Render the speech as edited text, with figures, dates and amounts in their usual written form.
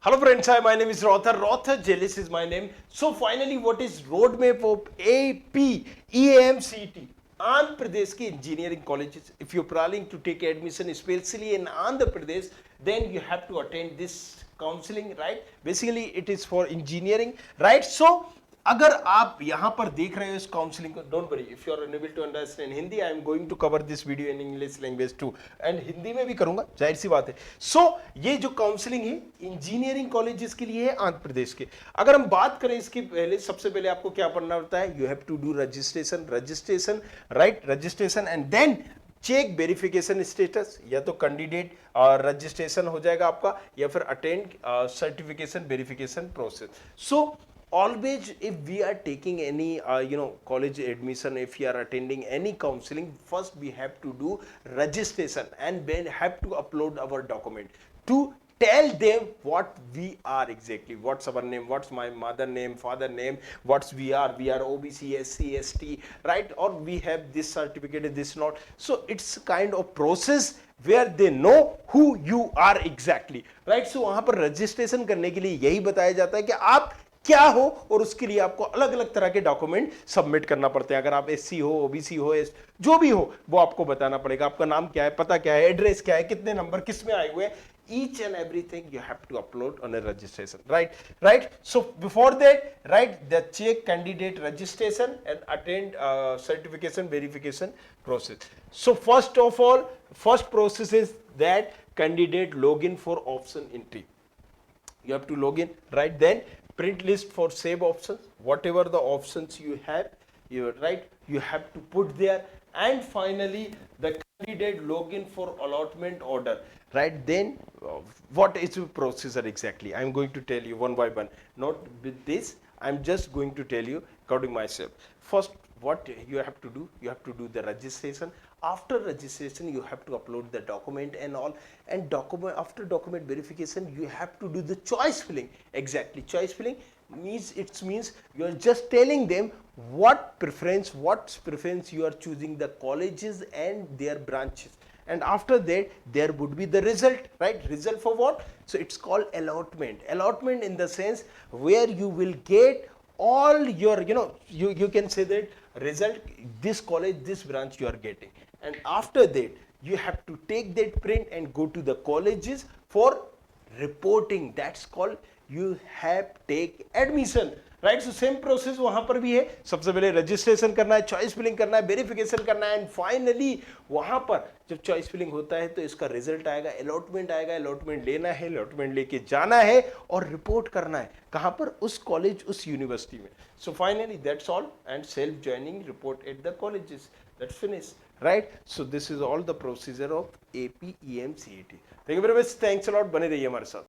Hello friends, hi, my name is Rothar. Rothar Jealous is my name. So finally, what is roadmap of AP EAMCT? Andhra Pradesh ki engineering colleges. If you're planning to take admission, especially in Andhra Pradesh, then you have to attend this counseling, right? Basically, it is for engineering, right? So अगर आप यहां पर देख रहे हो इस counselling को, don't worry if you are unable to understand Hindi, I am going to cover this video in English language too, एंड हिंदी में भी करूंगा, जाहिर सी बात है. सो ये जो काउंसलिंग है इंजीनियरिंग कॉलेजेस के लिए है आंध्र प्रदेश के. अगर हम बात करें इसकी पहले, सबसे पहले आपको क्या पढ़ना होता है, you have to do registration, right, registration and then check verification status. या तो कैंडिडेट रजिस्ट्रेशन हो जाएगा आपका, या फिर attend certification verification process. So always if we are taking any college admission, if we are attending any counseling, first we have to do registration and then have to upload our document to tell them what we are exactly, what's our name, what's my mother name, father name, what's we are OBC, SC, ST, right, or we have this certificate, this not. So it's kind of process where they know who you are exactly, right. So वहां पर registration करने के लिए यही बताया जाता है कि आप क्या हो, और उसके लिए आपको अलग अलग तरह के डॉक्यूमेंट सबमिट करना पड़ते हैं. अगर आप एससी हो, ओबीसी हो, जो भी हो वो आपको बताना पड़ेगा. आपका नाम क्या है, पता क्या है, एड्रेस क्या है, कितने नंबर किस में आए हुए हैं, each and everything you have to upload on a registration, right. So before that, right, the check candidate registration and attend certification verification process. So first of all, first process is that candidate login for option entry. You have to log in, right. Then print list for save options, whatever the options you have, you have to put there. And finally the candidate login for allotment order, right. Then what is the procedure exactly, I'm going to tell you one by one, not with this, I'm just going to tell you according myself. First, what you have to do, you have to do the registration. After registration you have to upload the document and all, and document, after document verification you have to do the choice filling. Exactly, choice filling means, it means you are just telling them what preference you are choosing, the colleges and their branches. And after that there would be the result, right. Result for what? So it's called allotment. Allotment in the sense where you will get all your, you can say that result, this college, this branch you are getting. And after that you have to take that print and go to the colleges for reporting. That's called you have take admission, right. So same process वहां पर भी है. सबसे पहले registration करना है, choice filling करना है, वेरिफिकेशन करना है, एंड फाइनली वहां पर जब चॉइस फिलिंग होता है तो इसका रिजल्ट आएगा, अलॉटमेंट आएगा, अलॉटमेंट लेना है, अलॉटमेंट लेके जाना है और रिपोर्ट करना है कहां पर, उस कॉलेज, उस यूनिवर्सिटी में. So finally that's all, and self joining report at the colleges, that's finish, right. So this is all the procedure of AP EAMCET. Thank you very much, thanks a lot, बने रहिए हमारे साथ.